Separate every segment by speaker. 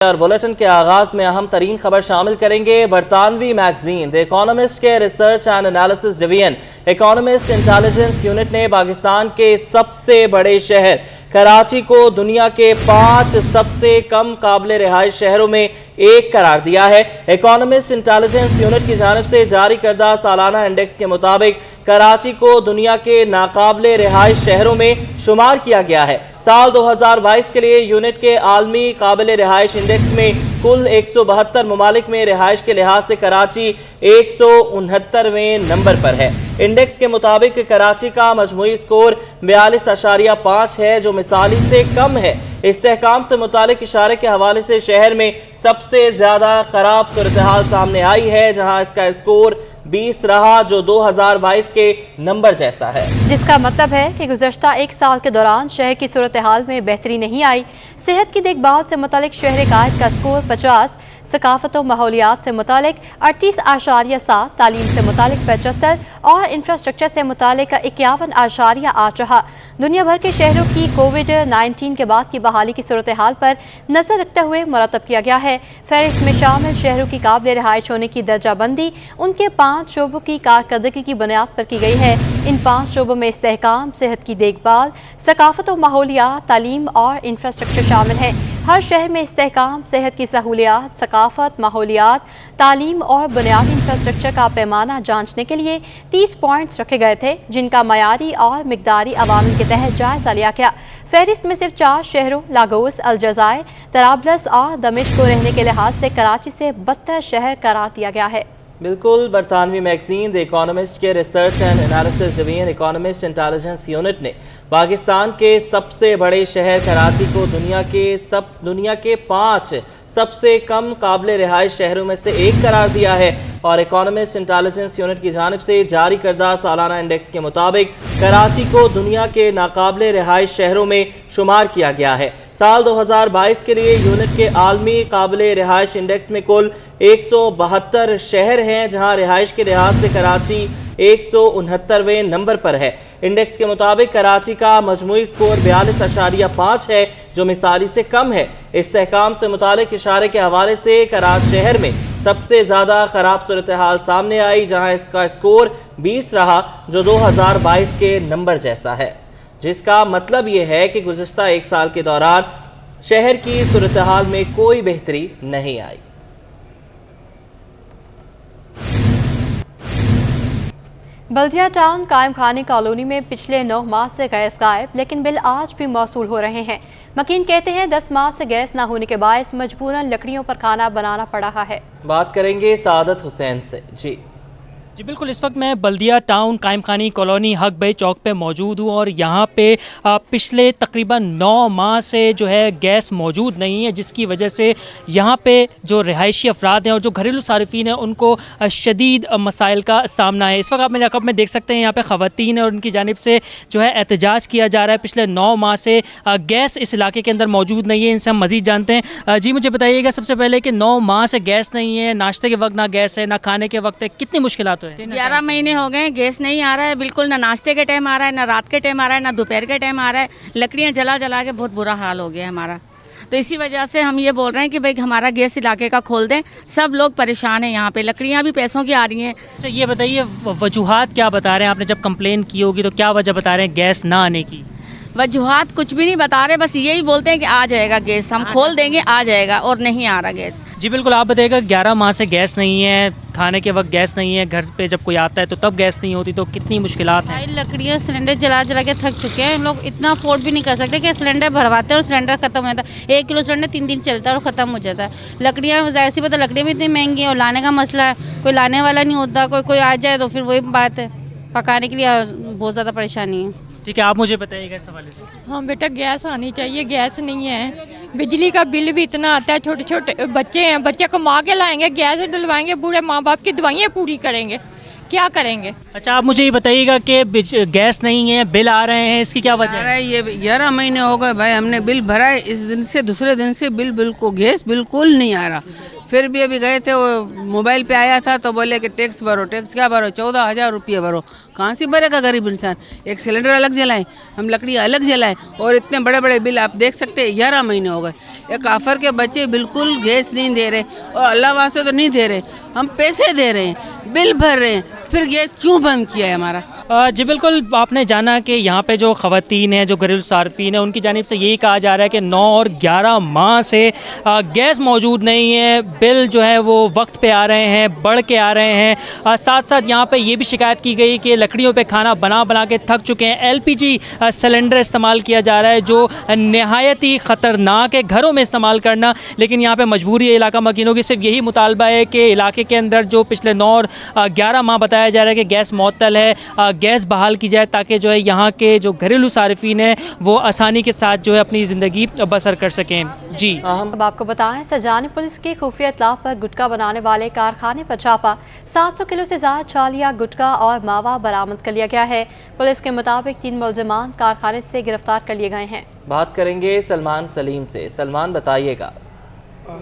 Speaker 1: اور بلیٹن کے آغاز میں اہم ترین خبر شامل کریں گے۔ برطانوی میگزین دی اکانومسٹ کے research and analysis division economist intelligence unit نے پاکستان کے سب سے بڑے شہر کراچی کو دنیا کے 5 سب سے کم قابل رہائش شہروں میں ایک قرار دیا ہے۔ اکانومسٹ انٹیلیجنس یونٹ کی جانب سے جاری کردہ سالانہ انڈیکس کے مطابق کراچی کو دنیا کے ناقابل رہائش شہروں میں شمار کیا گیا ہے۔ سال 2022 کے لیے یونٹ کے عالمی قابل رہائش انڈیکس میں کل 172 ممالک میں رہائش کے لحاظ سے کراچی 169ویں نمبر پر ہے۔ انڈیکس کے مطابق کراچی کا مجموعی سکور 42.5 ہے جو مثالی سے کم ہے۔ استحکام سے متعلق اشارے کے حوالے سے شہر میں سب سے زیادہ خراب صورتحال سامنے آئی ہے، جہاں اس کا سکور 20 رہا جو 2022 کے نمبر جیسا ہے،
Speaker 2: جس کا مطلب ہے کہ گزشتہ ایک سال کے دوران شہر کی صورتحال میں بہتری نہیں آئی۔ صحت کی دیکھ بھال سے متعلق شہر قائد کا سکور 50، ثقافت و ماحولیات سے متعلق 38.7، تعلیم سے متعلق 75 اور انفراسٹرکچر سے متعلق 51.8 رہا۔ دنیا بھر کے شہروں کی کووڈ-19 کے بعد کی بحالی کی صورتحال پر نظر رکھتے ہوئے مرتب کیا گیا ہے۔ فہرست میں شامل شہروں کی قابل رہائش ہونے کی درجہ بندی ان کے 5 شعبوں کی کارکردگی کی بنیاد پر کی گئی ہے۔ ان 5 شعبوں میں استحکام، صحت کی دیکھ بھال، ثقافت و ماحولیات، تعلیم اور انفراسٹرکچر شامل ہیں۔ ہر شہر میں استحکام، صحت کی سہولیات، ثقافت، ماحولیات، تعلیم اور بنیادی انفراسٹرکچر کا پیمانہ جانچنے کے لیے 30 پوائنٹس رکھے گئے تھے، جن کا معیاری اور مقداری عوامل کے تحت جائزہ لیا گیا۔ فہرست میں صرف 4 شہروں لاگوس، الجزائر، طرابلس اور دمشق کو رہنے کے لحاظ سے کراچی سے بدتر شہر قرار دیا گیا ہے۔
Speaker 1: بالکل، برطانوی میگزین دی اکانومسٹ کے research and analysis division economist intelligence unit نے پاکستان کے سب سے بڑے شہر کراچی کو دنیا کے 5 سب سے کم قابل رہائش شہروں میں سے ایک قرار دیا ہے، اور اکانومسٹ انٹیلیجنس یونٹ کی جانب سے جاری کردہ سالانہ انڈیکس کے مطابق کراچی کو دنیا کے ناقابل رہائش شہروں میں شمار کیا گیا ہے۔ سال 2022 کے لیے یونٹ کے عالمی قابل رہائش انڈیکس میں کل 172 شہر ہیں، جہاں رہائش کے لحاظ سے کراچی 169ویں نمبر پر ہے۔ انڈیکس کے مطابق کراچی کا مجموعی سکور 42.5 ہے جو مثالی سے کم ہے۔ استحکام سے متعلق اشارے کے حوالے سے کراچی شہر میں سب سے زیادہ خراب صورتحال سامنے آئی، جہاں اس کا سکور 20 رہا جو 2022 کے نمبر جیسا ہے، جس کا مطلب یہ ہے کہ گزشتہ ایک سال کے دوران شہر کی صورتحال میں کوئی بہتری نہیں آئی۔
Speaker 2: بلدیہ ٹاؤن قائم خانی کالونی میں پچھلے 9 ماہ سے گیس غائب، لیکن بل آج بھی موصول ہو رہے ہیں۔ مکین کہتے ہیں 10 ماہ سے گیس نہ ہونے کے باعث مجبوراً لکڑیوں پر کھانا بنانا پڑ رہا ہے۔
Speaker 1: بات کریں گے سعادت حسین سے۔ جی
Speaker 3: بالکل، اس وقت میں بلدیہ ٹاؤن قائم خانی کالونی حق بے چوک پہ موجود ہوں، اور یہاں پہ پچھلے تقریباً 9 ماہ سے جو ہے گیس موجود نہیں ہے، جس کی وجہ سے یہاں پہ جو رہائشی افراد ہیں اور جو گھریلو صارفین ہیں ان کو شدید مسائل کا سامنا ہے۔ اس وقت آپ میرے عقب میں دیکھ سکتے ہیں یہاں پہ خواتین ہیں اور ان کی جانب سے جو ہے احتجاج کیا جا رہا ہے۔ پچھلے 9 ماہ سے گیس اس علاقے کے اندر موجود نہیں ہے، ان سے ہم مزید جانتے ہیں۔ جی مجھے بتائیے گا سب سے پہلے کہ 9 ماہ سے گیس نہیں ہے، ناشتے کے وقت نہ گیس ہے، نہ کھانے کے وقت ہے، کتنی مشکلات
Speaker 4: 11 مہینے ہو گئے گیس نہیں آ رہا ہے، بالکل نہ ناشتے کے ٹائم آ رہا ہے، نہ رات کے ٹائم آ رہا ہے، نہ دوپہر کے ٹائم آ رہا ہے۔ لکڑیاں جلا جلا کے بہت برا حال ہو گیا ہے ہمارا، تو اسی وجہ سے ہم یہ بول رہے ہیں کہ بھائی ہمارا گیس علاقے کا کھول دیں۔ سب لوگ پریشان ہیں، یہاں پہ لکڑیاں بھی پیسوں کی آ رہی ہیں۔
Speaker 3: اچھا یہ بتائیے وجوہات کیا بتا رہے ہیں؟ آپ نے جب کمپلین کی ہوگی تو کیا وجہ بتا رہے ہیں گیس نہ آنے کی؟
Speaker 4: وجوہات کچھ بھی نہیں بتا رہے، بس یہی بولتے ہیں کہ آ جائے گا گیس، ہم کھول دیں گے آ جائے گا، اور نہیں آ رہا گیس۔
Speaker 3: جی بالکل، آپ بتائیے گا 11 ماہ سے گیس نہیں ہے، کھانے کے وقت گیس نہیں ہے، گھر پہ جب کوئی آتا ہے تو تب گیس نہیں ہوتی، تو کتنی مشکلات ہیں؟
Speaker 5: لکڑیاں سلنڈر جلا جلا کے تھک چکے ہیں ہم لوگ، اتنا افورڈ بھی نہیں کر سکتے کہ سلنڈر بھرواتے ہیں اور سلنڈر ختم ہو جاتا ہے۔ 1 کلو سلنڈر 3 دن چلتا ہے اور ختم ہو جاتا ہے۔ لکڑیاں ظاہر سی بات ہے، لکڑیاں بھی اتنی مہنگی ہیں اور لانے کا مسئلہ ہے، کوئی لانے والا نہیں ہوتا، کوئی آ جائے تو پھر وہی بات ہے، پکانے کے لیے بہت زیادہ پریشانی ہے۔
Speaker 3: ٹھیک ہے، آپ مجھے بتائیے گا اس حوالے سے۔
Speaker 6: ہاں بیٹا گیس آنی چاہیے، گیس نہیں ہے، بجلی کا بل بھی اتنا آتا ہے، چھوٹے چھوٹے بچے ہیں، بچے کما کے لائیں گے، گیس ڈلوائیں گے، بوڑھے ماں باپ کی دوائیں پوری کریں گے، کیا کریں گے؟
Speaker 3: اچھا آپ مجھے یہ بتائیے گا کہ گیس نہیں ہے، بل آ رہے ہیں، اس کی کیا وجہ ہے؟
Speaker 7: یہ 11 مہینے ہو گئے بھائی، ہم نے بل بھرا ہے، اس دن سے دوسرے دن سے بل بالکل گیس بالکل نہیں آ رہا۔ फिर भी अभी गए थे, वो मोबाइल पे आया था तो बोले कि टैक्स भरो, टैक्स क्या भरो, 14,000 रुपये भरो। कहाँ से भरेगा गरीब इंसान? एक सिलेंडर अलग जलाएं, हम लकड़ी अलग जलाएं, और इतने बड़े बड़े बिल आप देख सकते हैं। 11 महीने हो गए, एक आफर के बच्चे बिल्कुल गैस नहीं दे रहे, और अल्लाह वास्ते तो नहीं दे रहे, हम पैसे दे रहे हैं, बिल भर रहे हैं, फिर गैस क्यों बंद किया है हमारा?
Speaker 3: जी बिल्कुल, आपने जाना कि यहाँ पे जो ख़वातीन हैं, जो घरेलू सार्फिन हैं, उनकी जानिब से यही कहा जा रहा है कि 9 और 11 माह से गैस मौजूद नहीं है, बिल जो है वो वक्त पे आ रहे हैं, बढ़ के आ रहे हैं। साथ साथ यहाँ पे ये भी शिकायत की गई कि लकड़ियों पे खाना बना के थक चुके हैं। LPG सिलेंडर इस्तेमाल किया जा रहा है जो नहायत ही ख़तरनाक है घरों में इस्तेमाल करना, लेकिन यहाँ पर मजबूरी है इलाका मकीनों की। सिर्फ यही मुतालबा है कि इलाके के अंदर जो पिछले 9 और 11 माह बताया जा रहा है कि गैस मुअत्तल है, गैस बहाल की जाए ताकि जो है यहाँ के जो घरेलू सारिफीन हैं वो आसानी के साथ जो है अपनी ज़िंदगी बसर कर सकें। जी
Speaker 2: अब आपको बताएं, सजानी पुलिस की खुफिया इत्तला पर गुटखा बनाने वाले कारखाने पर छापा, 700 किलो से ज़्यादा चालिया गुटखा और मावा बरामद कर लिया गया है। पुलिस के मुताबिक 3 मुलजिमान कारखाने से गिरफ्तार कर लिए गए हैं।
Speaker 1: बात करेंगे सलमान सलीम से। सलमान, बताइएगा।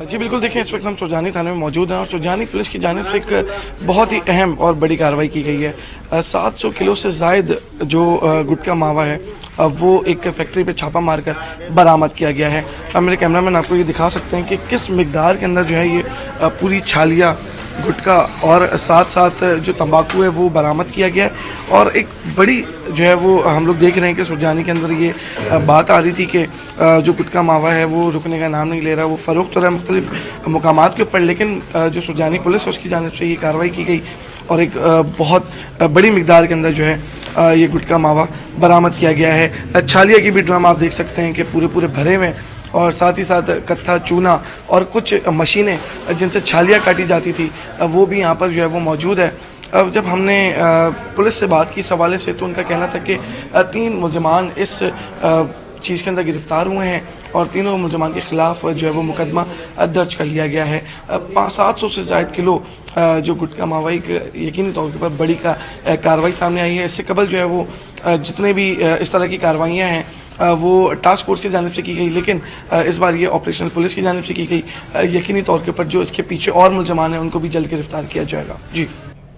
Speaker 8: जी बिल्कुल, देखिए इस वक्त हम सुजानी थाने में मौजूद हैं और सुजानी पुलिस की जानिब से एक बहुत ही अहम और बड़ी कार्रवाई की गई है। 700 किलो से ज़ायद जो गुटखा मावा है वो एक फैक्ट्री पे छापा मारकर बरामद किया गया है। अब मेरे कैमरामैन आपको ये दिखा सकते हैं कि किस मिकदार के अंदर जो है ये पूरी छालिया गुटखा और साथ साथ जो तंबाकू है वो बरामद किया गया है। और एक बड़ी जो है वो हम लोग देख रहे हैं कि सुजानी के अंदर ये बात आ रही थी कि जो गुटखा मावा है वो रुकने का नाम नहीं ले रहा, वो फ़रोख्त हो रहा है मुख्तलिफ मुकामात के ऊपर, लेकिन जो सुजानी पुलिस है उसकी जानिब से ये कार्रवाई की गई और एक बहुत बड़ी मिकदार के अंदर जो है ये गुटखा मावा बरामद किया गया है। छालिया की भी ड्रम आप देख सकते हैं कि पूरे भरे हुए, और साथ ही साथ कत्था, चूना और कुछ मशीनें जिनसे छालियाँ काटी जाती थी वो भी यहाँ पर जो है वो मौजूद है। अब जब हमने पुलिस से बात की इस हवाले से तो उनका कहना था कि 3 मुलजमान इस चीज़ के अंदर गिरफ़्तार हुए हैं और तीनों मुलजमान के ख़िलाफ़ जो है वो मुकदमा दर्ज कर लिया गया है। 700 से ज़ायद किलो जो गुटखा मावा यकीनी तौर के पर बड़ी कार्रवाई सामने आई है। इससे कबल जो है वो जितने भी इस तरह की कार्रवाइयाँ हैं वो टास्क फोर्स की जानिब से की गई, लेकिन इस बार ये ऑपरेशनल पुलिस की जानिब से की गई। यकीनी तौर के ऊपर जो इसके पीछे और मुलजमान हैं उनको भी जल्द गिरफ्तार किया जाएगा। जी,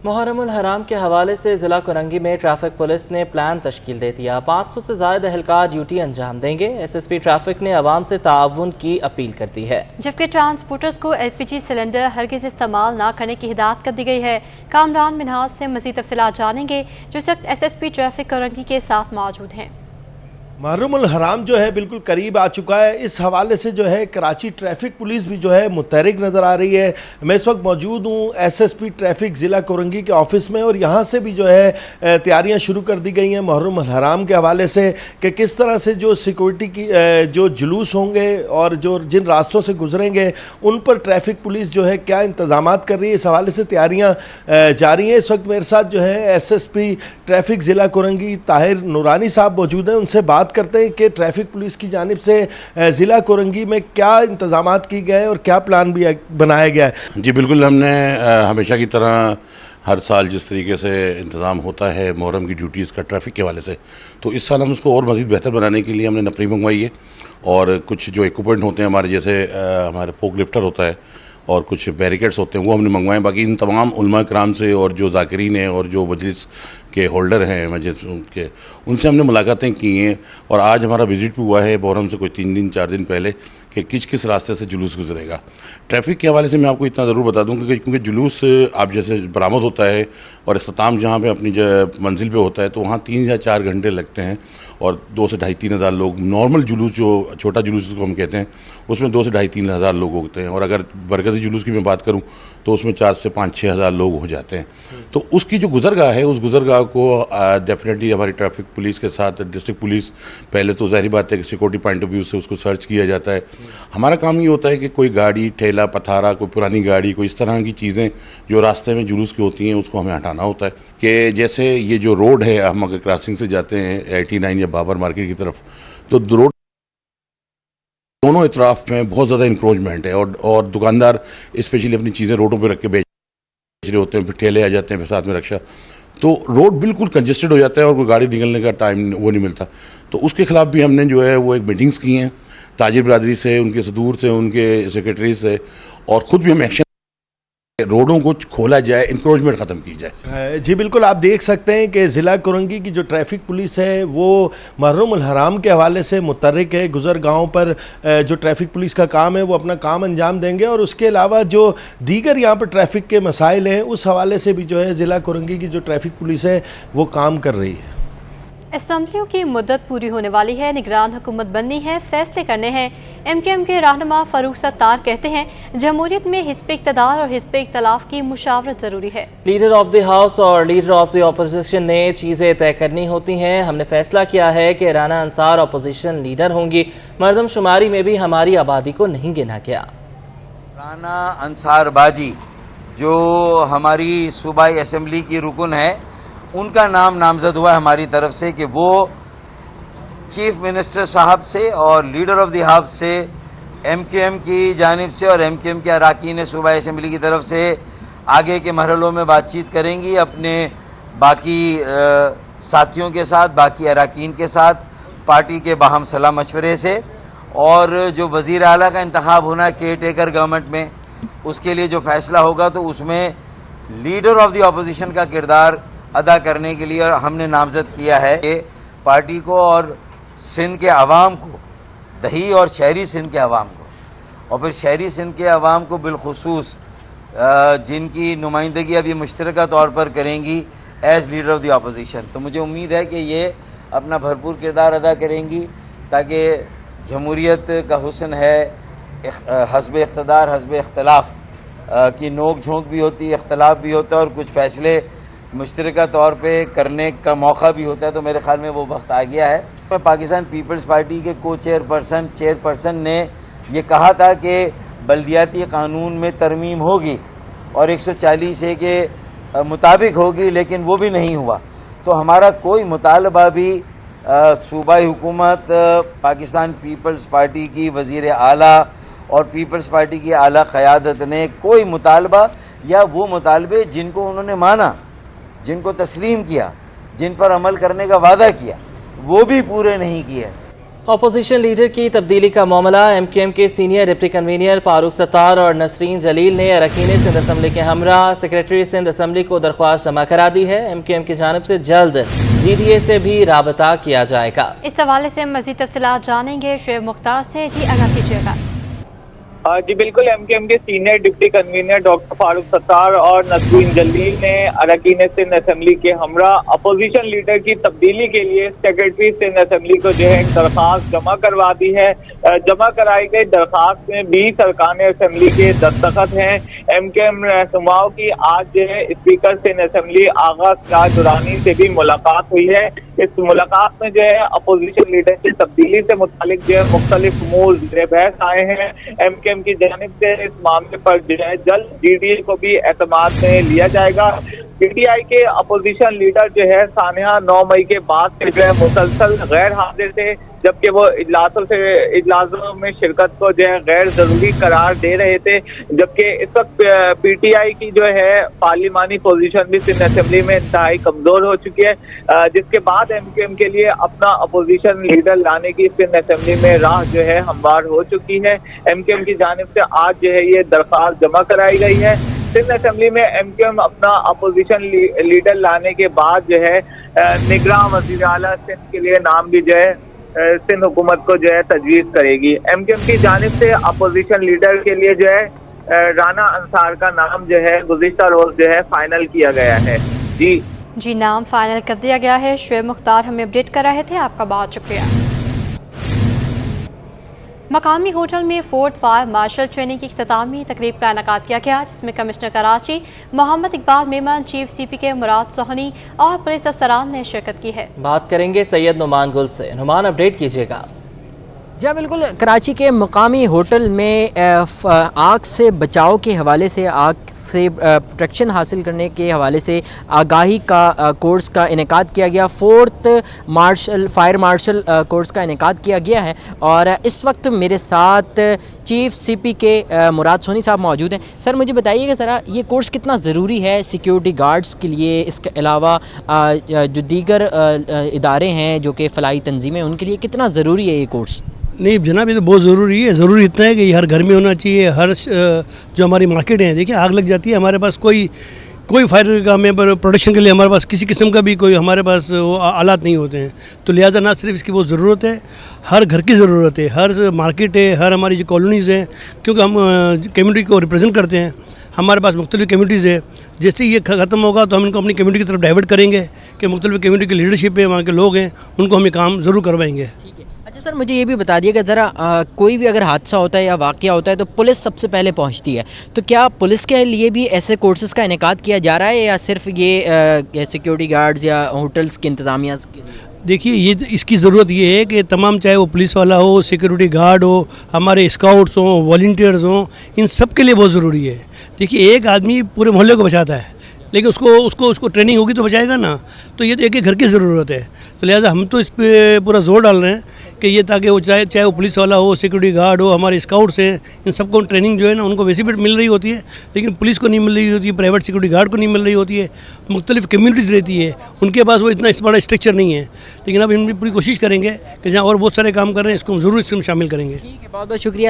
Speaker 1: मुहर्रमुल हराम के हवाले से ज़िला कोरंगी में ट्रैफिक पुलिस ने प्लान तश्कील दे दिया। 500 से ज़ायद एहलकार ड्यूटी अंजाम देंगे। SSP ट्रैफिक ने अवाम से ताउन की अपील कर दी है,
Speaker 2: जबकि ट्रांसपोर्टर्स को LPG सिलेंडर हरगिज़ इस्तेमाल न करने की हिदायत कर दी गई है। कामरान मिनहाज से मज़ीद तफसीलात जानेंगे जो इस वक्त SSP ट्रैफिक कोरंगी के साथ मौजूद हैं।
Speaker 9: मुहर्रमुल हराम जो है बिल्कुल करीब आ चुका है। इस हवाले से जो है कराची ट्रैफिक पुलिस भी जो है मुतहरिक नज़र आ रही है। मैं इस वक्त मौजूद हूँ SSP ट्रैफिक ज़िला कोरंगी के ऑफिस में और यहाँ से भी जो है तैयारियाँ शुरू कर दी गई हैं मुहर्रमुल हराम के हवाले से कि किस तरह से जो सिक्योरिटी की जो जुलूस होंगे और जो जिन रास्तों से गुजरेंगे उन पर ट्रैफिक पुलिस जो है क्या इंतजाम कर रही है। इस हवाले से तैयारियाँ जारी हैं। इस वक्त मेरे साथ जो है SSP ट्रैफिक ज़िला कोरंगी ताहिर नूरानी साहब मौजूद हैं। उनसे बात करते हैं कि ट्रैफिक पुलिस की जानिब से ज़िला कोरंगी में क्या इंतजामात की गए और क्या प्लान भी बनाया गया है।
Speaker 10: जी बिल्कुल, हमने हमेशा की तरह हर साल जिस तरीके से इंतज़ाम होता है मुहर्रम की ड्यूटीज़ का ट्रैफिक के हवाले से, तो इस साल हम उसको और मज़ीद बेहतर बनाने के लिए हमने नफरी मंगवाई है और कुछ जो इक्विपमेंट होते हैं हमारे, जैसे हमारे फोक लिफ्टर होता है और कुछ बैरिकेड्स होते हैं वो हमने मंगवाए। बाकी इन तमाम उलमा कराम से और जो ज़ाकिरीन हैं और जो मजलिस के होल्डर हैं मजलिस के, उनसे हमने मुलाकातें की हैं और आज हमारा विज़िट भी हुआ है मुहर्रम से कुछ 3-4 दिन पहले कि किस रास्ते से जुलूस गुजरेगा। ट्रैफिक के हवाले से मैं आपको इतना ज़रूर बता दूँ कि क्योंकि जुलूस आप जैसे बरामद होता है और इख्तिताम जहाँ पे अपनी मंजिल पे होता है तो वहाँ 3 या 4 घंटे लगते हैं और 2 से 2,500-3 हज़ार लोग, नॉर्मल जुलूस जो छोटा जुलूस जिसको हम कहते हैं उसमें 2 से 2,500-3 हज़ार लोग होते हैं और अगर बरकती जुलूस की मैं बात करूँ तो उसमें 4 से 5-6 हज़ार लोग हो जाते हैं। तो उसकी जो गुज़रगाह है उस गुज़रगाह को डेफिनेटली हमारी ट्रैफिक पुलिस के साथ डिस्ट्रिक्ट पुलिस पहले तो ज़ाहिर बात है कि सिक्योरिटी पॉइंट ऑफ व्यू से उसको सर्च किया जाता है। हमारा काम ये होता है कि कोई गाड़ी, ठेला, पथारा, कोई पुरानी गाड़ी, कोई इस तरह की चीज़ें जो रास्ते में जुलूस की होती हैं उसको हमें हटाना होता है। कि जैसे ये जो रोड है, हम अगर क्रॉसिंग से जाते हैं 89 या बाबर मार्केट की तरफ तो रोड दोनों इतराफ में बहुत ज़्यादा इंक्रोचमेंट है और दुकानदार स्पेशली अपनी चीज़ें रोडों पे रख के बेच रहे होते हैं, फिर ठेले आ जाते हैं, फिर साथ में रक्षा, तो रोड बिल्कुल कंजेस्टेड हो जाता है और कोई गाड़ी निकलने का टाइम वो नहीं मिलता। तो उसके खिलाफ भी हमने जो है वो एक मीटिंग्स की हैं تاجر برادری سے, ان کے صدور سے, ان کے سیکرٹری سے, اور خود بھی ہم ایکشن روڈوں کو کھولا جائے, انکروچمنٹ ختم کی جائے.
Speaker 9: جی بالکل, آپ دیکھ سکتے ہیں کہ ضلع کرنگی کی جو ٹریفک پولیس ہے وہ محرم الحرام کے حوالے سے متحرک ہے. گزر گاؤں پر جو ٹریفک پولیس کا کام ہے وہ اپنا کام انجام دیں گے, اور اس کے علاوہ جو دیگر یہاں پر ٹریفک کے مسائل ہیں اس حوالے سے بھی جو ہے ضلع کرنگی کی جو ٹریفک پولیس ہے وہ کام کر رہی ہے.
Speaker 2: اسمبلیوں کی مدت پوری ہونے والی ہے, نگران حکومت بننی ہے, فیصلے کرنے ہیں. ایم کیو ایم کے رہنما فاروق ستار کہتے ہیں جمہوریت میں حزب اقتدار اور حزب اختلاف کی مشاورت ضروری ہے.
Speaker 1: لیڈر آف دی ہاؤس اور لیڈر آف دی اپوزیشن نے چیزیں طے کرنی ہوتی ہیں. ہم نے فیصلہ کیا ہے کہ رانا انصار اپوزیشن لیڈر ہوں گی. مردم شماری میں بھی ہماری آبادی کو نہیں گنا گیا.
Speaker 11: رانا انصار باجی جو ہماری صوبائی اسمبلی کی رکن ہے, ان کا نام نامزد ہوا ہے ہماری طرف سے کہ وہ چیف منسٹر صاحب سے اور لیڈر آف دی ہاؤس سے ایم کیو ایم کی جانب سے اور ایم کیو ایم کے اراکین صوبائی اسمبلی کی طرف سے آگے کے مرحلوں میں بات چیت کریں گی اپنے باقی ساتھیوں کے ساتھ, باقی اراکین کے ساتھ, پارٹی کے باہم صلاح مشورے سے. اور جو وزیر اعلیٰ کا انتخاب ہونا ہے کیئر ٹیکر گورنمنٹ میں, اس کے لیے جو فیصلہ ہوگا تو اس میں لیڈر آف دی اپوزیشن کا کردار ادا کرنے کے لیے ہم نے نامزد کیا ہے کہ پارٹی کو اور سندھ کے عوام کو, دہی اور شہری سندھ کے عوام کو, اور پھر شہری سندھ کے عوام کو بالخصوص جن کی نمائندگی ابھی مشترکہ طور پر کریں گی as leader of the opposition, تو مجھے امید ہے کہ یہ اپنا بھرپور کردار ادا کریں گی تاکہ جمہوریت کا حسن ہے حزب اقتدار حزب اختلاف کی نوک جھونک بھی ہوتی ہے, اختلاف بھی ہوتا ہے, اور کچھ فیصلے مشترکہ طور پہ کرنے کا موقع بھی ہوتا ہے. تو میرے خیال میں وہ وقت آ گیا ہے. پاکستان پیپلز پارٹی کے کو چیئرپرسن نے یہ کہا تھا کہ بلدیاتی قانون میں ترمیم ہوگی اور 140A کے مطابق ہوگی, لیکن وہ بھی نہیں ہوا. تو ہمارا کوئی مطالبہ بھی صوبائی حکومت, پاکستان پیپلز پارٹی کی وزیر اعلیٰ اور پیپلز پارٹی کی اعلیٰ قیادت نے کوئی مطالبہ یا وہ مطالبے جن کو انہوں نے مانا, جن کو تسلیم کیا, جن پر عمل کرنے کا وعدہ کیا, وہ بھی پورے نہیں کیے.
Speaker 1: اپوزیشن لیڈر کی تبدیلی کا معاملہ ایم کیو ایم کے senior deputy convener Farooq Sattar اور نسرین جلیل نے اراکین سندھ اسمبلی کے ہمراہ سیکرٹری سندھ اسمبلی کو درخواست جمع کرا دی ہے. ایم کیو ایم کی جانب سے جلد جی ڈی اے سے بھی رابطہ کیا جائے گا.
Speaker 2: اس حوالے سے مزید تفصیلات جانیں گے شعیب مختار سے. جی آگاہ کیجیے گا.
Speaker 12: جی بالکل, ایم کیو ایم کے senior deputy convener doctor Farooq Sattar اور نسرین جلیل نے اراکین سندھ اسمبلی کے ہمراہ اپوزیشن لیڈر کی تبدیلی کے لیے سیکرٹری سندھ اسمبلی کو جو ہے ایک درخواست جمع کروا دی ہے. جمع کرائی گئی درخواست میں 20 ارکان اسمبلی کے دستخط ہیں. ایم کیو ایم رہنماؤں کی آج جو ہے اسپیکر سندھ اسمبلی آغا سراج درانی سے بھی ملاقات ہوئی ہے. اس ملاقات میں جو ہے اپوزیشن لیڈر کی تبدیلی سے متعلق جو ہے مختلف امور زیر بحث آئے ہیں. ایم کیو ایم کی جانب سے اس معاملے پر جو ہے جلد جی ڈی اے کو بھی اعتماد میں لیا جائے گا. پی ٹی آئی کے اپوزیشن لیڈر جو ہے سانحہ 9 مئی کے بعد سے جو ہے مسلسل غیر حاضر تھے, جبکہ وہ اجلاسوں میں شرکت کو جو ہے غیر ضروری قرار دے رہے تھے. جبکہ اس وقت پی ٹی آئی کی جو ہے پارلیمانی پوزیشن بھی سندھ اسمبلی میں انتہائی کمزور ہو چکی ہے, جس کے بعد ایم کیو ایم کے لیے اپنا اپوزیشن لیڈر لانے کی سندھ اسمبلی میں راہ جو ہے ہموار ہو چکی ہے. ایم کیو ایم کی جانب سے آج جو ہے یہ درخواست جمع کرائی گئی ہے. سندھ اسمبلی میں ایم کیو ایم اپنا اپوزیشن لیڈر لانے کے بعد جو ہے نگراں وزیر اعلیٰ سندھ کے لیے نام بھی جو ہے سندھ حکومت کو جو ہے تجویز کرے گی. ایم کیو ایم کی جانب سے اپوزیشن لیڈر کے لیے جو ہے رانا انصار کا نام جو ہے گزشتہ روز جو ہے فائنل کیا گیا ہے.
Speaker 2: جی نام فائنل کر دیا گیا ہے. شعیب مختار ہمیں اپڈیٹ کر رہے تھے, آپ کا بہت شکریہ. مقامی ہوٹل میں فورٹ فائر مارشل ٹریننگ کی اختتامی تقریب کا انعقاد کیا گیا, جس میں کمشنر کراچی محمد اقبال میمن, چیف سی پی کے مراد سوہنی اور پولیس افسران نے شرکت کی ہے.
Speaker 1: بات کریں گے سید نعمان گل سے. نعمان اپڈیٹ کیجیے گا.
Speaker 13: جی بالکل, کراچی کے مقامی ہوٹل میں آگ سے بچاؤ کے حوالے سے, آگ سے پروٹیکشن حاصل کرنے کے حوالے سے آگاہی کا کورس کا انعقاد کیا گیا. 4th فائر مارشل کورس کا انعقاد کیا گیا ہے. اور اس وقت میرے ساتھ چیف CPK مراد سونی صاحب موجود ہیں. سر مجھے بتائیے کہ ذرا یہ کورس کتنا ضروری ہے سیکیورٹی گارڈز کے لیے, اس کے علاوہ جو دیگر ادارے ہیں جو کہ فلاحی تنظیمیں ان کے لیے کتنا ضروری ہے یہ کورس؟
Speaker 14: نہیں جناب, یہ تو بہت ضروری ہے. ضروری اتنا ہے کہ یہ ہر گھر میں ہونا چاہیے. ہر جو ہماری مارکیٹ ہیں, دیکھیں آگ لگ جاتی ہے, ہمارے پاس کوئی فائر کا میں پروڈکشن کے لیے ہمارے پاس کسی قسم کا بھی کوئی ہمارے پاس آلات نہیں ہوتے ہیں. تو لہٰذا نہ صرف اس کی بہت ضرورت ہے, ہر گھر کی ضرورت ہے, ہر مارکیٹ ہے, ہر ہماری جو کالونیز ہیں, کیونکہ ہم کمیونٹی کو ریپرزینٹ کرتے ہیں. ہمارے پاس مختلف کمیونٹیز ہے. جیسے یہ ختم ہوگا تو ہم ان کو اپنی کمیونٹی کی طرف ڈائیورٹ کریں گے کہ مختلف کمیونٹی کی لیڈرشپ ہے, وہاں کے لوگ ہیں, ان کو ہم یہ کام ضرور کروائیں گے.
Speaker 13: اچھا سر, مجھے یہ بھی بتا دیے کہ ذرا کوئی بھی اگر حادثہ ہوتا ہے یا واقعہ ہوتا ہے تو پولیس سب سے پہلے پہنچتی ہے, تو کیا پولیس کے لیے بھی ایسے کورسز کا انعقاد کیا جا رہا ہے یا صرف یہ سیکیورٹی گارڈز یا ہوٹلس کی انتظامیہ کے لیے؟
Speaker 14: دیکھیے یہ اس کی ضرورت یہ ہے کہ تمام, چاہے وہ پولیس والا ہو, سیکیورٹی گارڈ ہو, ہمارے اسکاؤٹس ہوں, والنٹیئرز ہوں, ان سب کے لیے بہت ضروری ہے. دیکھیے ایک آدمی پورے محلے کو بچاتا ہے, لیکن اس کو ٹریننگ ہوگی تو بچائے گا نا. تو یہ تو ایک گھر کی ضرورت ہے. تو لہٰذا ہم تو اس پہ پورا زور ڈال رہے ہیں کہ یہ تاکہ وہ چاہے وہ پولیس والا ہو, سیکورٹی گارڈ ہو, ہمارے اسکاؤٹس ہیں, ان سب کو ٹریننگ جو ہے نا ان کو ویسی بھی مل رہی ہوتی ہے, لیکن پولیس کو نہیں مل رہی ہوتی ہے, پرائیویٹ سیکورٹی گارڈ کو نہیں مل رہی ہوتی ہے, مختلف کمیونٹیز رہتی ہے, ان کے پاس وہ اتنا بڑا اسٹرکچر نہیں ہے. لیکن اب ہم پوری کوشش کریں گے کہ جہاں اور بہت سارے کام کر رہے ہیں اس کو ضرور اس میں شامل کریں گے.
Speaker 13: ٹھیک ہے, بہت بہت شکریہ.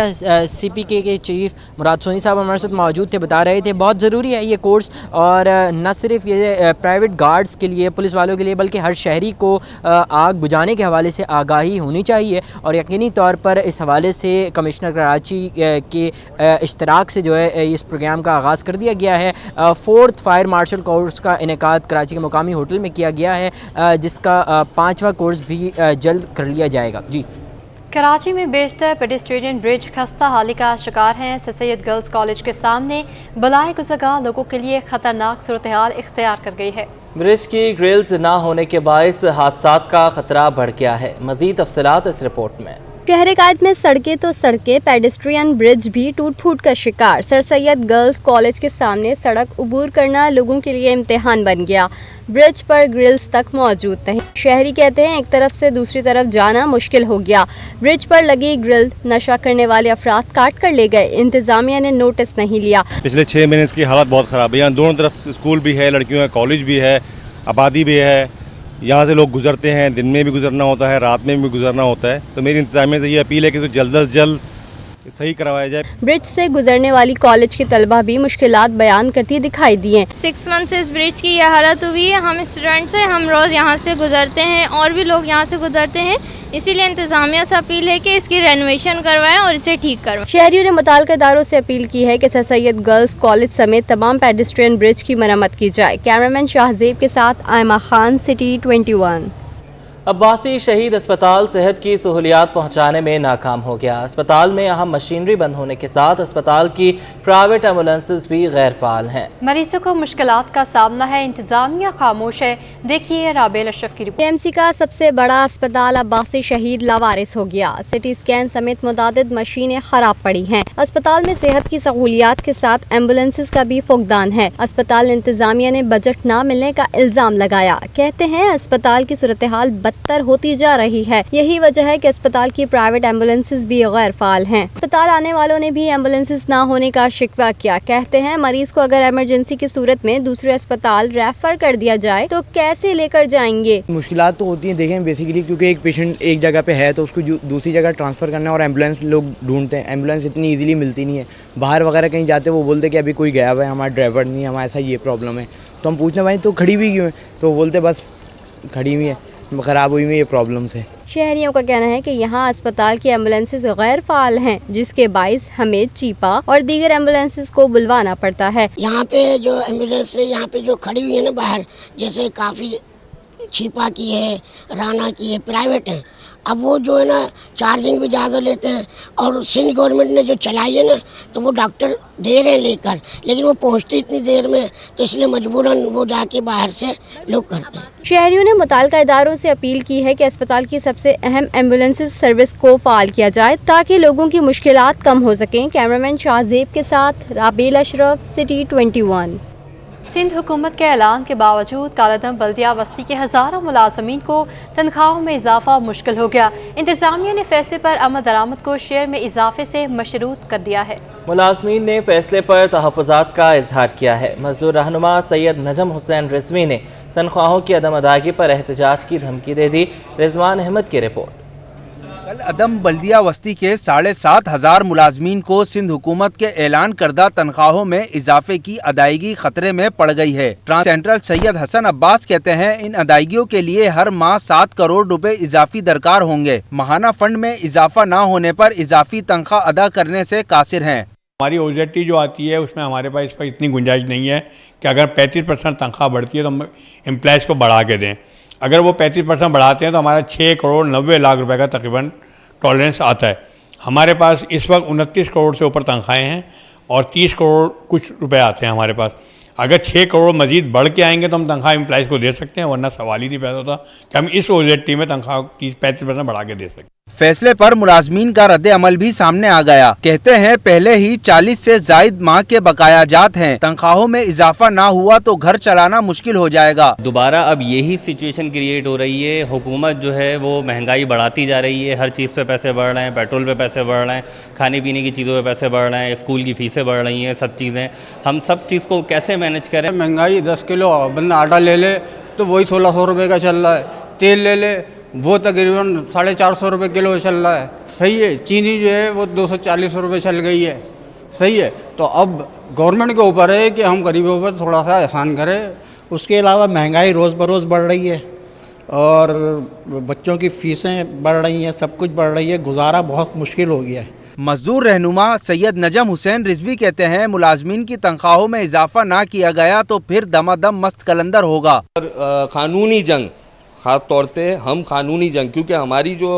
Speaker 13: CPK کے چیف مراد سونی صاحب ہمارے ساتھ موجود تھے, بتا رہے تھے بہت ضروری ہے یہ کورس, اور نہ صرف یہ پرائیویٹ گارڈز کے لیے, پولیس والوں کے لیے, بلکہ ہر شہری کو آگ بجھانے کے حوالے سے آگاہی ہونی چاہیے. اور یقینی طور پر اس حوالے سے کمشنر کراچی کے اشتراک سے جو ہے اس پروگرام کا آغاز کر دیا گیا ہے. 4th فائر مارشل کورس کا انعقاد کراچی کے مقامی ہوٹل میں کیا گیا ہے, جس کا 5واں کورس بھی جلد کر لیا جائے گا. جی,
Speaker 2: کراچی میں بیشتر پیڈسٹرین برج خستہ حالی کا شکار ہیں. سر سید گرلز کالج کے سامنے بلائے گزرگاہ لوگوں کے لیے خطرناک صورتحال اختیار کر گئی ہے.
Speaker 1: برج کی گرلز نہ ہونے کے باعث حادثات کا خطرہ بڑھ گیا ہے. مزید تفصیلات اس رپورٹ میں.
Speaker 15: شہر قائد میں سڑکیں تو سڑکیں, پیڈسٹرین برج بھی ٹوٹ پھوٹ کا شکار. سر سید گرلز کالج کے سامنے سڑک عبور کرنا لوگوں کے لیے امتحان بن گیا. برج پر گرلز تک موجود نہیں. شہری کہتے ہیں ایک طرف سے دوسری طرف جانا مشکل ہو گیا. برج پر لگی گرل نشہ کرنے والے افراد کاٹ کر لے گئے. انتظامیہ نے نوٹس نہیں لیا.
Speaker 16: پچھلے 6 مہینے اس کی حالت بہت خراب ہے. یہاں دونوں طرف اسکول بھی ہے, لڑکیوں کا کالج بھی ہے, آبادی بھی ہے. یہاں سے لوگ گزرتے ہیں, دن میں بھی گزرنا ہوتا ہے, رات میں بھی گزرنا ہوتا ہے. تو میری انتظامیہ سے یہ اپیل ہے کہ جلد از جلد صحیح کروایا جائے.
Speaker 15: برج سے گزرنے والی کالج کے طلبہ بھی مشکلات بیان کرتی دکھائی دی ہیں.
Speaker 17: 6 منتھ سے اس برج کی یہ حالت ہوئی ہے. ہم اسٹوڈنٹس ہیں, ہم روز یہاں سے گزرتے ہیں, اور بھی لوگ یہاں سے گزرتے ہیں. اسی لیے انتظامیہ سے اپیل ہے کہ اس کی رینوویشن کروائیں اور اسے ٹھیک کروائیں.
Speaker 15: شہریوں نے متعلقہ اداروں سے اپیل کی ہے کہ سر سید گرلز کالج سمیت تمام پیڈسٹرین برج کی مرمت کی جائے. کیمرامین شاہزیب کے ساتھ آئمہ خان, سٹی 21.
Speaker 1: عباسی شہید اسپتال صحت کی سہولیات پہنچانے میں ناکام ہو گیا. اسپتال میں اہم مشینری بند ہونے کے ساتھ اسپتال کی پرائیویٹ ایمبولینسز بھی غیر فعال ہیں.
Speaker 2: مریضوں کو مشکلات کا سامنا ہے, انتظامیہ خاموش ہے. دیکھیے رابعہ اشرف کی رپورٹ.
Speaker 15: KMC کا سب سے بڑا اسپتال عباسی شہید لاوارث ہو گیا. سٹی اسکین سمیت متعدد مشینیں خراب پڑی ہیں. اسپتال میں صحت کی سہولیات کے ساتھ ایمبولینسز کا بھی فقدان ہے. اسپتال انتظامیہ نے بجٹ نہ ملنے کا الزام لگایا. کہتے ہیں اسپتال کی صورتحال بدتر ہوتی جا رہی ہے. یہی وجہ ہے کہ اسپتال کی پرائیویٹ ایمبولینسز بھی غیر فعال ہیں. اسپتال آنے والوں نے بھی ایمبولینسز نہ ہونے کا شکوہ کیا. کہتے ہیں مریض کو اگر ایمرجنسی کی صورت میں دوسرے اسپتال ریفر کر دیا جائے تو کیسے لے کر جائیں گے.
Speaker 18: مشکلات تو ہوتی ہیں, دیکھیں بیسیکلی کیونکہ ایک پیشنٹ ایک جگہ پہ ہے تو اس کو دوسری جگہ ٹرانسفر کرنا ہے, اور ایمبولینس لوگ ڈھونڈتے ہیں. ایمبولینس اتنی ایزیلی ملتی نہیں ہے. باہر وغیرہ کہیں جاتے وہ بولتے کہ ابھی کوئی گیا ہوا ہے, ہمارا ڈرائیور نہیں ہے, ہمارا ایسا یہ پرابلم ہے. تو ہم پوچھتے بھائی تو کھڑی ہوئی کیوں ہے, تو وہ بولتے بس کھڑی ہوئی ہے, خراب ہوئی ہوئی یہ پرابلم سے.
Speaker 15: شہریوں کا کہنا ہے کہ یہاں اسپتال کی ایمبولینسز غیر فعال ہیں, جس کے باعث ہمیں چیپا اور دیگر ایمبولینسز کو بلوانا پڑتا ہے.
Speaker 19: یہاں پہ جو ایمبولینس ہے یہاں پہ جو کھڑی ہوئی ہے نا باہر, جیسے کافی چیپا کی ہے, رانا کی ہے, پرائیویٹ ہیں. اب وہ جو ہے نا چارجنگ بھی زیادہ لیتے ہیں, اور سندھ گورنمنٹ نے جو چلائی ہے نا تو وہ ڈاکٹر دے رہے ہیں لے کر, لیکن وہ پہنچتے اتنی دیر میں, تو اس لیے مجبوراً وہ جا کے باہر سے لوگ کرتے ہیں.
Speaker 15: شہریوں نے متعلقہ اداروں سے اپیل کی ہے کہ اسپتال کی سب سے اہم ایمبولینس سروس کو فعال کیا جائے تاکہ لوگوں کی مشکلات کم ہو سکیں. کیمرامین شاہزیب کے ساتھ رابعہ اشرف, سٹی 21.
Speaker 2: सिंध हुकूमत के ऐलान के बावजूद कालादम बल्दिया बस्ती के हज़ारों मुलाजमीन को तनख्वाहों में इजाफा मुश्किल हो गया। इंतजामिया ने फैसले पर आमद दरामद को शेयर में इजाफे से मशरूत कर दिया है।
Speaker 1: मुलाजमीन ने फैसले पर तहफ़्फ़ुज़ात का इजहार किया है। मजदूर रहनुमा सैयद नजम हुसैन रिजवी ने तनख्वाहों की अदम अदायगी पर एहतजाज की धमकी दे दी। रिजवान अहमद की रिपोर्ट।
Speaker 20: कल अदम बल्दिया वस्ती के 7,500 मुलाजमीन को सिंध हुकूमत के ऐलान करदा तनख्वाहों में इजाफे की अदायगी खतरे में पड़ गई है। ट्रांस सेंट्रल सैयद हसन अब्बास कहते हैं इन अदायगियों के लिए हर माह 7 करोड़ रुपए इजाफी दरकार होंगे। माहाना फंड में इजाफा न होने पर इजाफी तनख्वाह अदा करने से कासिर हैं।
Speaker 21: हमारी ओजेटी जो आती है उसमें हमारे पास इस पर इतनी गुंजाइश नहीं है कि अगर 35% तनख्वाह बढ़ती है तो हम एम्प्लॉयज़ को बढ़ा के दें। अगर वो 35% बढ़ाते हैं तो हमारा 6 करोड़ 90 लाख रुपए का तकरीबन टॉलरेंस आता है। हमारे पास इस वक्त 29 करोड़ से ऊपर तनख्वाहें हैं और 30 करोड़ कुछ रुपए आते हैं हमारे पास। अगर 6 करोड़ मजीद बढ़ के आएंगे तो हम तनख्वाह एम्प्लॉयज़ को दे सकते हैं, वरना सवाल ही नहीं पैदा होता कि हम इस ओजेटी में तनख्वाह 35% बढ़ा के दे सकते हैं।
Speaker 20: फैसले पर मुलाजमीन का रद्द अमल भी सामने आ गया। कहते हैं पहले ही 40 से जायद माह के बकाया जात हैं, तनख्वाहों में इजाफा ना हुआ तो घर चलाना मुश्किल हो जाएगा।
Speaker 22: दोबारा अब यही सिचुएशन क्रिएट हो रही है। हुकूमत जो है वो महंगाई बढ़ाती जा रही है, हर चीज़ पे पैसे बढ़ रहे हैं, पेट्रोल पे पैसे बढ़ रहे हैं, खाने पीने की चीज़ों पे पैसे बढ़ रहे हैं, स्कूल की फीसें बढ़ रही हैं, सब चीज़ें। हम सब चीज़ को कैसे मैनेज करें?
Speaker 23: महंगाई 10 किलो बंदा आटा ले ले तो वही 1600 रुपये का चल रहा है, तेल ले ले वो तकरीबन 450 रुपये किलो चल रहा है। सही है। चीनी जो है वो 240 रुपये चल गई है। सही है। तो अब गवर्नमेंट के ऊपर है कि हम गरीबों पर थोड़ा सा एहसान करें।
Speaker 24: उसके अलावा महंगाई रोज़ बरोज़ बढ़ रही है और बच्चों की फ़ीसें बढ़ रही हैं, सब कुछ बढ़ रही है, गुजारा बहुत मुश्किल हो गया है।
Speaker 20: मजदूर रहनुमा सैयद नजम हुसैन रिजवी कहते हैं मुलाजमीन की तनख्वाहों में इजाफा ना किया गया तो फिर दमादम मस्त कलंदर होगा।
Speaker 25: कानूनी जंग, ख़ास तौर से हम कानूनी जंग, क्योंकि हमारी जो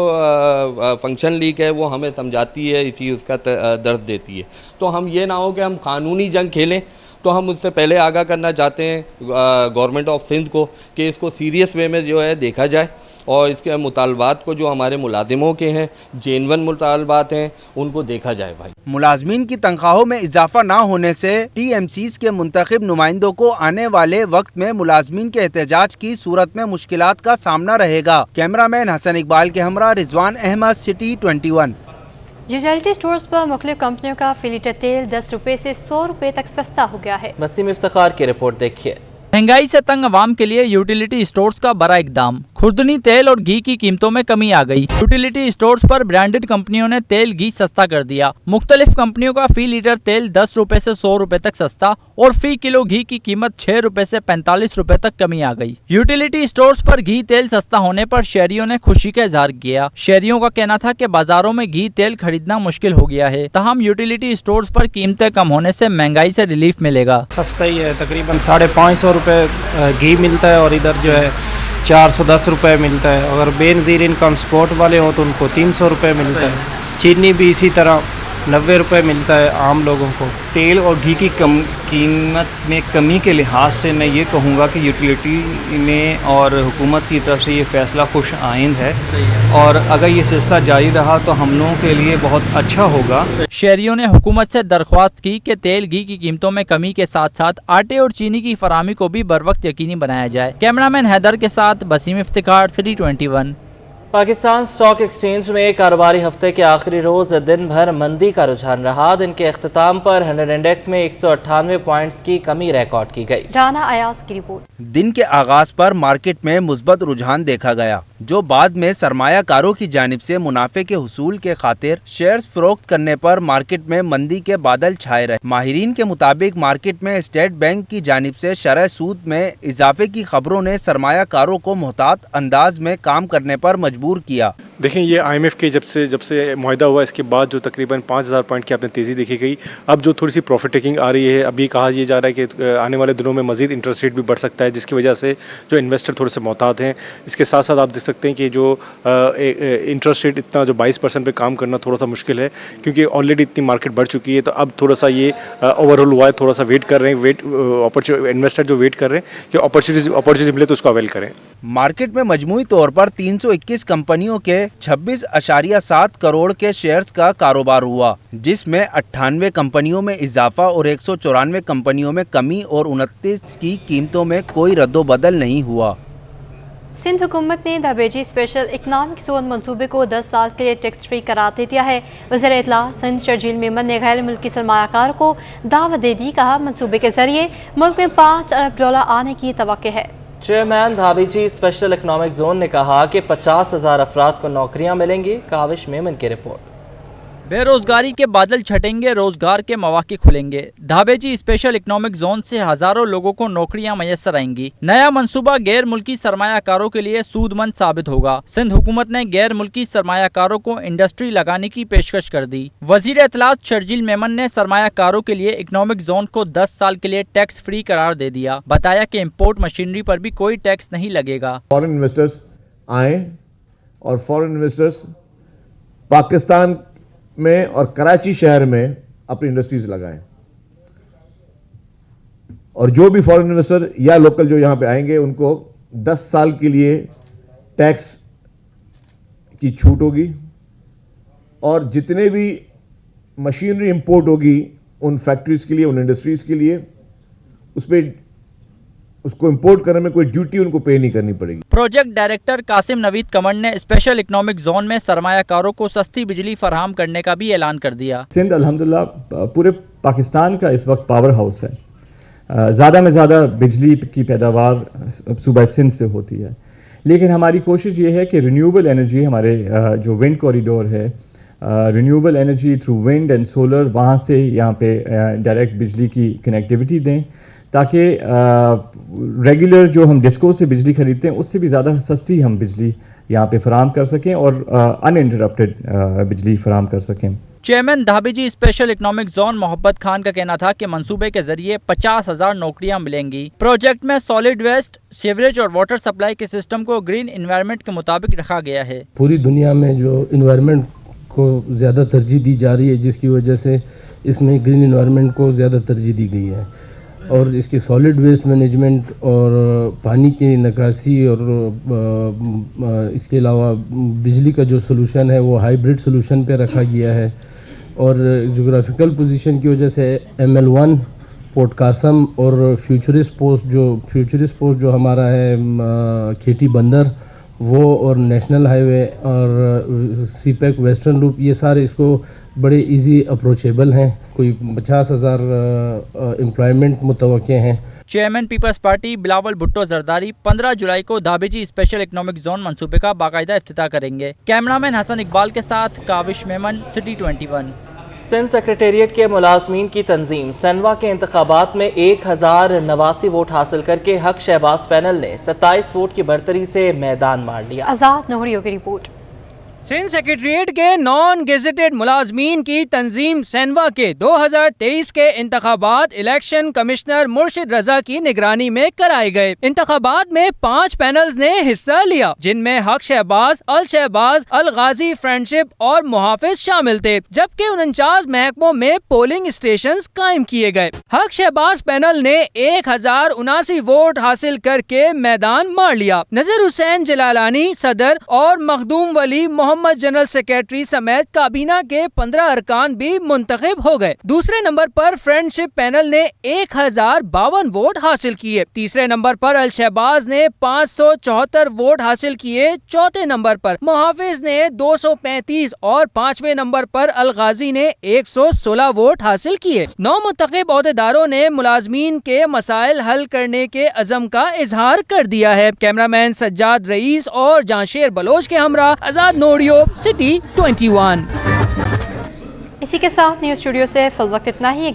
Speaker 25: फंक्शन लीग है वो हमें समझाती है, इसी उसका दर्द देती है। तो हम ये ना हो कि हम कानूनी जंग खेलें। तो हम उससे पहले आगाह करना चाहते हैं गवर्नमेंट ऑफ सिंध को कि इसको सीरियस वे में जो है देखा जाए और इसके मुतालबात को जो हमारे मुलाजिमों के हैं, जेनवन मुतालबात हैं, उनको देखा जाए। भाई
Speaker 20: मुलाजमीन की तनख्वाहों में इजाफा ना होने से TMCs के मुंतखब नुमाइंदों को आने वाले वक्त में मुलाजमीन के एहतजाज की सूरत में मुश्किलात का सामना रहेगा। कैमरामैन हसन इकबाल के हमरा Rizwan Ahmed, city 21।
Speaker 2: Utility stores पर मुख्तलिफ कंपनियों का फी लीटर तेल 10 रुपये से 100 रुपये तक सस्ता हो गया है।
Speaker 1: वसीम इफ्तिखार की रिपोर्ट देखिए।
Speaker 26: महंगाई से तंग आवाम के लिए यूटिलिटी स्टोर्स का बड़ा इकदाम। खुर्दनी तेल और घी की कीमतों में कमी आ गई। यूटिलिटी स्टोर्स पर ब्रांडेड कंपनियों ने तेल घी सस्ता कर दिया। मुख्तलिफ कंपनियों का फी लीटर तेल 10 रुपए से 100 रुपए तक सस्ता और फी किलो घी की कीमत 6 रुपए से 45 रुपए तक कमी आ गई। यूटिलिटी स्टोर्स पर घी तेल सस्ता होने पर शहरियों ने खुशी का इजहार किया। शहरियों का कहना था कि बाजारों में घी तेल खरीदना मुश्किल हो गया है, ताहम यूटिलिटी स्टोर्स पर कीमतें कम होने से महंगाई से रिलीफ मिलेगा।
Speaker 27: सस्ता ही है, तकरीबन 550 रुपये घी मिलता है और इधर जो है 410 रुपये मिलता है। अगर बेनज़ीर इनकम स्पोर्ट वाले हो तो उनको 300 रुपये मिलता है। चीनी भी इसी तरह 90 रुपये मिलता है आम लोगों को।
Speaker 28: तेल और घी की कीमत में कमी के लिहाज से मैं ये कहूँगा कि यूटिलिटी में और हुकूमत की तरफ से ये फ़ैसला खुश आइंद है और अगर ये सिलसिला जारी रहा तो हम लोगों के लिए बहुत अच्छा होगा।
Speaker 26: शहरियों ने हुकूमत से दरख्वास्त की कि तेल घी की कीमतों में कमी के साथ साथ आटे और चीनी की फराहमी को भी बर वक्त यकीनी बनाया जाए। कैमरामैन हैदर के साथ वसीम इफ्तिखार, 321।
Speaker 1: पाकिस्तान स्टॉक एक्सचेंज में कारोबारी हफ्ते के आखिरी रोज दिन भर मंदी का रुझान रहा। दिन के अख्ताम पर 100 इंडेक्स में 198 पॉइंट्स की कमी रिकॉर्ड की गई।
Speaker 2: राना अयाज की रिपोर्ट।
Speaker 20: दिन के आगाज पर मार्केट में मुस्बत रुझान देखा गया, जो बाद में सरमायाकारों की जानिब से मुनाफे के हुसूल के खातिर शेयर्स फरोख्त करने पर मार्केट में मंदी के बादल छाए रहे। माहिरीन के मुताबिक मार्केट में स्टेट बैंक की जानिब से शरह सूद में इजाफे की खबरों ने सरमायाकारों को मोहतात अंदाज में काम करने पर मजबूर किया।
Speaker 29: देखें, ये IMF के जब से मुआहदा हुआ इसके बाद जो तकरीबन 5000 पॉइंट की आपने तेज़ी देखी गई, अब जो थोड़ी सी प्रॉफिट टेकिंग आ रही है, अभी कहा यह जा रहा है कि आने वाले दिनों में मजीद इंटरेस्ट रेट भी बढ़ सकता है, जिसकी वजह से जो इन्वेस्टर थोड़े से मोहतात हैं। इसके साथ साथ आप देख सकते हैं कि जो इंटरेस्ट रेट इतना जो 22% पे काम करना थोड़ा सा मुश्किल है, क्योंकि ऑलरेडी इतनी मार्केट बढ़ चुकी है। तो अब थोड़ा सा ये ओवरऑल हुआ है, थोड़ा सा वेट कर रहे हैं, इन्वेस्टर जो वेट कर रहे हैं कि अपॉर्चुनिटी मिले तो उसको अवेल करें।
Speaker 20: मार्केट में मजमूई तौर पर 321 कंपनियों के 26.7 करोड़ के शेयर्स का कारोबार हुआ, जिसमें 98 कंपनियों में इजाफा और 194 कंपनियों में कमी और 29 की कीमतों में कोई रद्दोबदल नहीं हुआ।
Speaker 2: सिंध हुकूमत ने धाबेजी स्पेशल इकनॉमिक जोन मंसूबे को 10 साल के लिए टैक्स फ्री करार दे दिया है। वज़ीर इत्तला सिंध शर्जील मेमन ने गैर मुल्की सरमायाकारों को दावत दे दी। कहा, मंसूबे के जरिए मुल्क में $5 अरब आने की तवक्को है।
Speaker 1: चेयरमैन धाबेजी स्पेशल इकनॉमिक जोन ने कहा कि 50,000 अफराद को नौकरियां मिलेंगी। काविश मेमन की रिपोर्ट।
Speaker 26: बेरोजगारी के बादल छटेंगे, रोजगार के मौके खुलेंगे। धाबेजी स्पेशल इकोनॉमिक जोन से हजारों लोगों को नौकरियां मैसर आएंगी। नया मंसूबा गैर मुल्की सरमायाकारों के लिए सूदमंद साबित होगा। सिंध हुकूमत ने गैर मुल्की सरमायाकारों को इंडस्ट्री लगाने की पेशकश कर दी। वजीर इत्तलात शर्जील मेमन ने सरमायाकारों के लिए इकोनॉमिक जोन को 10 साल के लिए टैक्स फ्री करार दे दिया। बताया कि इम्पोर्ट मशीनरी पर भी कोई टैक्स नहीं लगेगा।
Speaker 3: फॉरेन इन्वेस्टर्स आए और फॉरेन इन्वेस्टर्स पाकिस्तान में और कराची शहर में अपनी इंडस्ट्रीज लगाएं, और जो भी फॉरेन इन्वेस्टर या लोकल जो यहां पे आएंगे उनको 10 साल के लिए टैक्स की छूट होगी, और जितने भी मशीनरी इंपोर्ट होगी उन फैक्ट्रीज के लिए, उन इंडस्ट्रीज के लिए, उस पर उसको इंपोर्ट करने में कोई ड्यूटी उनको पे नहीं करनी पड़ेगी।
Speaker 26: प्रोजेक्ट डायरेक्टर कासिम नवीद कमर ने स्पेशल इकोनॉमिक जोन में सरमायाकारों को सस्ती बिजली फराहम करने का भी ऐलान कर दिया।
Speaker 4: सिंध अल्हम्दुलिल्लाह पूरे पाकिस्तान का इस वक्त पावर हाउस है। ज़्यादा में ज़्यादा बिजली की पैदावार सूबा सिंध से होती है, लेकिन हमारी कोशिश ये है कि रिन्यूएबल एनर्जी, हमारे जो विंड कॉरिडोर है, renewable energy through wind and solar, वहाँ से यहाँ पे डायरेक्ट बिजली की कनेक्टिविटी दें, ताकि रेगुलर जो हम डिस्को से बिजली खरीदते हैं उससे भी ज़्यादा सस्ती हम बिजली यहाँ पे फराहम कर सकें और अनइंटरप्टेड बिजली फराहम कर सकें।
Speaker 26: चेयरमैन धाबेजी स्पेशल इकोनॉमिक जोन मोहब्बत खान का कहना था कि मंसूबे के जरिए 50,000 नौकरियां मिलेंगी। प्रोजेक्ट में सॉलिड वेस्ट, सीवरेज और वाटर सप्लाई के सिस्टम को ग्रीन एनवायरनमेंट के मुताबिक रखा गया है।
Speaker 4: पूरी दुनिया में जो एनवायरनमेंट को ज़्यादा तरजीह दी जा रही है, जिसकी वजह से इसमें ग्रीन एनवायरनमेंट को ज़्यादा तरजीह दी गई है, और इसकी सॉलिड वेस्ट मैनेजमेंट और पानी की निकासी और इसके अलावा बिजली का जो सोल्यूशन है वो हाइब्रिड सोल्यूशन पे रखा गया है। और जोग्राफिकल पोजीशन की वजह से ML1 पोर्ट कासम और फ्यूचरिस्ट पोस्ट जो हमारा है खेती बंदर वो, और नेशनल हाईवे और सीपैक वेस्टर्न लूप, ये सारे इसको बड़े इजी अप्रोचेबल हैं। कोई 50,000 एम्प्लॉयमेंट मुतवक्के हैं।
Speaker 26: Chairman Peoples Party Bilawal Bhutto Zardari 15 जुलाई को धाबेजी स्पेशल इकोनॉमिक जोन मंसूबे का बाकायदा इफ्तिताह करेंगे। कैमरामैन हसन इकबाल के साथ काविश मेमन, सिटी 21।
Speaker 1: सिंध सेक्रेटेरिएट के मुलाजमीन की तंजीम सनवा के इंतखाबात में 1089 वोट हासिल करके हक शहबाज पैनल ने 27 वोट की बढ़तरी से मैदान मार लिया।
Speaker 2: आजाद नोहरियो की रिपोर्ट।
Speaker 5: सिंध सेक्रेटेरिएट के नॉन गेजेटेड मुलाजमीन की तंजीम सैनवा के 2023 के इंतखाबात इलेक्शन कमिश्नर मुर्शिद रजा की निगरानी में कराए गए। इंतखाबात में 5 पैनल्स ने हिस्सा लिया, जिनमें हक शहबाज, अल शहबाज, अल गाजी फ्रेंडशिप और मुहाफिज शामिल थे, जबकि 49 महकमों में पोलिंग स्टेशन कायम किए गए। हक शहबाज पैनल ने 1079 वोट हासिल करके मैदान मार लिया। नजर हुसैन जलालानी सदर और मखदूम वली मोहम्मद जनरल सेक्रेटरी समेत काबीना के 15 अरकान भी मुंतखब हो गए। दूसरे नंबर पर फ्रेंडशिप पैनल ने 1052 वोट हासिल किए। तीसरे नंबर पर अल शहबाज ने 574 वोट हासिल किए। चौथे नंबर पर मुहाफिज ने 235 और 5वें नंबर पर अल गाजी ने 116 वोट हासिल किए। 9 मुंतखब ओहदेदारों ने मुलाजमीन के मसाइल हल करने के अज़म का इजहार कर दिया है। कैमरामैन सज्जाद रईस और जांशेर बलोच के हमरा आजाद नोडियो, सिटी 21।
Speaker 2: इसी के साथ न्यूज़ स्टूडियो से फिल वक्त इतना ही।